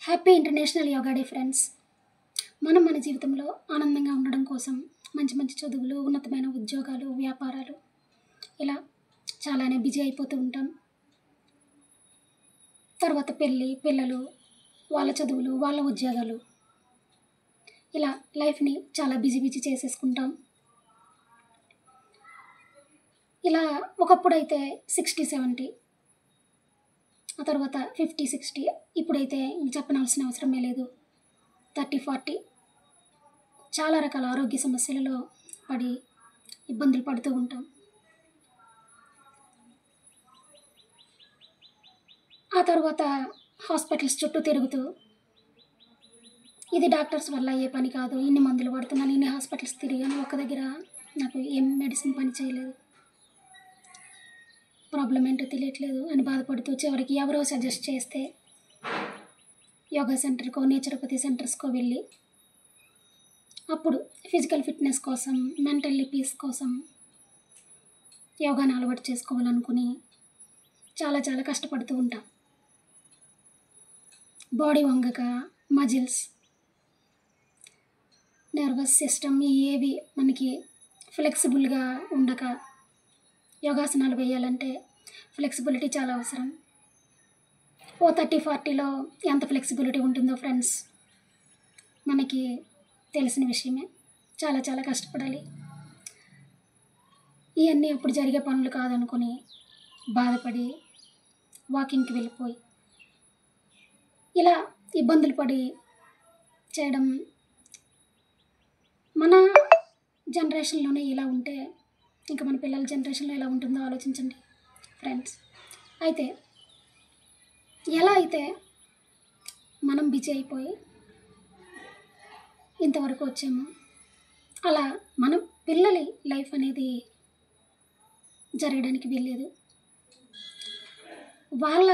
Happy international yoga day friends. మనం మన జీవితంలో ఆనందంగా ఉండడం కోసం మంచి మంచి చదువులు, ఉన్నతమైన ఉద్యోగాలు, వ్యాపారాలు ఇలా చాలానే బిజీ అయిపోతూ ఉంటాం. తర్వాత పెళ్ళి, పిల్లలు, వాళ్ళ చదువులు, వాళ్ళ ఉద్యోగాలు, ఇలా లైఫ్ని చాలా బిజీ చేసేసుకుంటాం. ఇలా ఒకప్పుడైతే 60-70, ఆ తర్వాత 50-60, ఇప్పుడైతే ఇంక చెప్పనాల్సిన అవసరమే లేదు. 30-40 చాలా రకాల ఆరోగ్య సమస్యలలో పడి ఇబ్బందులు పడుతూ ఉంటాం. ఆ తర్వాత హాస్పిటల్స్ చుట్టూ తిరుగుతూ, ఇది డాక్టర్స్ వల్ల అయ్యే పని కాదు, ఇన్ని మందులు పడుతున్నాను, ఇన్ని హాస్పిటల్స్ తిరిగాను, ఒక్క దగ్గర నాకు ఏం మెడిసిన్ పని చేయలేదు, ప్రాబ్లం ఏంటో తెలియట్లేదు అని బాధపడుతూ చివరికి ఎవరో సజెస్ట్ చేస్తే యోగా సెంటర్కో, నేచురోపతి సెంటర్స్కో వెళ్ళి అప్పుడు ఫిజికల్ ఫిట్నెస్ కోసం, మెంటల్లీ పీస్ కోసం యోగాను అలవాటు చేసుకోవాలనుకుని చాలా కష్టపడుతూ ఉంటాం. బాడీ వంగక, మజిల్స్, నర్వస్ సిస్టమ్ ఏవి మనకి ఫ్లెక్సిబుల్గా ఉండక, యోగాసనాలు వేయాలంటే ఫ్లెక్సిబిలిటీ చాలా అవసరం. 30-40లో ఎంత ఫ్లెక్సిబిలిటీ ఉంటుందో ఫ్రెండ్స్ మనకి తెలిసిన విషయమే. చాలా కష్టపడాలి. ఇవన్నీ అప్పుడు జరిగే పనులు కాదనుకొని బాధపడి వాకింగ్కి వెళ్ళిపోయి ఇలా ఇబ్బందులు పడి చేయడం మన జనరేషన్లోనే ఇలా ఉంటే ఇంకా మన పిల్లల జనరేషన్లో ఎలా ఉంటుందో ఆలోచించండి ఫ్రెండ్స్. అయితే ఎలా అయితే మనం బిజీ అయిపోయి ఇంతవరకు వచ్చాము, అలా మనం పిల్లలి లైఫ్ అనేది జరగడానికి వీల్లేదు. వాళ్ళ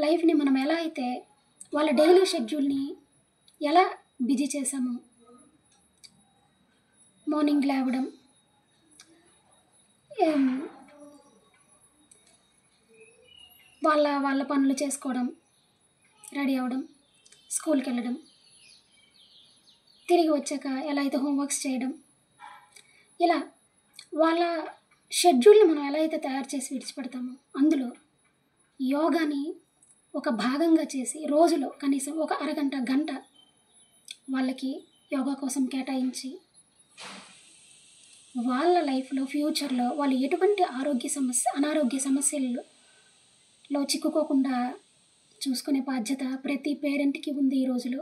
లైఫ్ని మనం ఎలా అయితే వాళ్ళ డైలీ షెడ్యూల్ని ఎలా బిజీ చేసామో, మార్నింగ్ లేవడం, వాళ్ళ పనులు చేసుకోవడం, రెడీ అవ్వడం, స్కూల్కి వెళ్ళడం, తిరిగి వచ్చాక ఎలా అయితే హోంవర్క్స్ చేయడం, ఇలా వాళ్ళ షెడ్యూల్ని మనం ఎలా అయితే తయారు చేసి విడిచిపెడతామో అందులో యోగాని ఒక భాగంగా చేసి రోజులో కనీసం ఒక అరగంట, గంట వాళ్ళకి యోగా కోసం కేటాయించి వాళ్ళ లైఫ్లో ఫ్యూచర్లో వాళ్ళు ఎటువంటి అనారోగ్య సమస్యలలో చిక్కుకోకుండా చూసుకునే బాధ్యత ప్రతి పేరెంట్కి ఉంది ఈ రోజులో.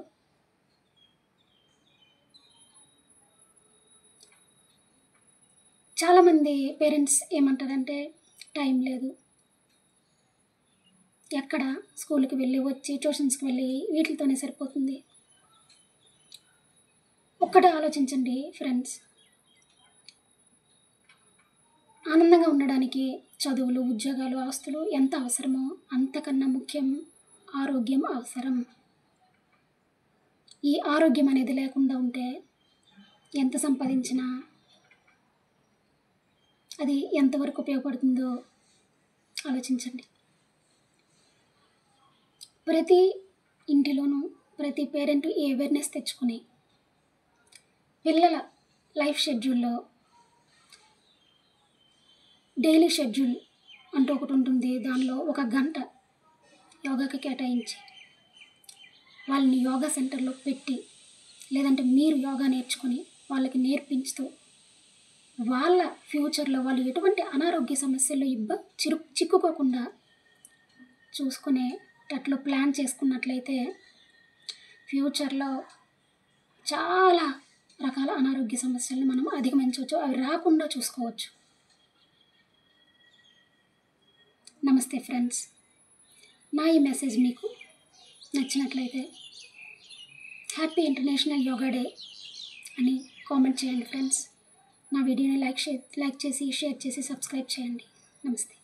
చాలామంది పేరెంట్స్ ఏమంటారంటే టైం లేదు, ఎక్కడ స్కూల్కి వెళ్ళి వచ్చి ట్యూషన్స్కి వెళ్ళి వీటితోనే సరిపోతుంది. ఒక్కటే ఆలోచించండి ఫ్రెండ్స్, ఆనందంగా ఉండడానికి చదువులు, ఉద్యోగాలు, ఆస్తులు ఎంత అవసరమో అంతకన్నా ముఖ్యం ఆరోగ్యం అవసరం. ఈ ఆరోగ్యం అనేది లేకుండా ఉంటే ఎంత సంపాదించినా అది ఎంతవరకు ఉపయోగపడుతుందో ఆలోచించండి. ప్రతి ఇంటిలోనూ ప్రతి పేరెంట్ ఈ అవేర్నెస్ తెచ్చుకుని పిల్లల లైఫ్ షెడ్యూల్లో డైలీ షెడ్యూల్ అంటూ ఒకటి ఉంటుంది, దానిలో ఒక గంట యోగాకి కేటాయించి వాళ్ళని యోగా సెంటర్లో పెట్టి, లేదంటే మీరు యోగా నేర్చుకొని వాళ్ళకి నేర్పించుతూ వాళ్ళ ఫ్యూచర్లో వాళ్ళు ఎటువంటి అనారోగ్య సమస్యలు చిక్కుకోకుండా చూసుకునేటట్లు ప్లాన్ చేసుకున్నట్లయితే ఫ్యూచర్లో చాలా రకాల అనారోగ్య సమస్యలను మనం అధిగమించవచ్చు, అవి రాకుండా చూసుకోవచ్చు. నమస్తే ఫ్రెండ్స్. నా ఈ మెసేజ్ మీకు నచ్చినట్లయితే హ్యాపీ ఇంటర్నేషనల్ యోగా డే అని కామెంట్ చేయండి ఫ్రెండ్స్. నా వీడియోని లైక్ చేసి, షేర్ చేసి, సబ్స్క్రైబ్ చేయండి. నమస్తే.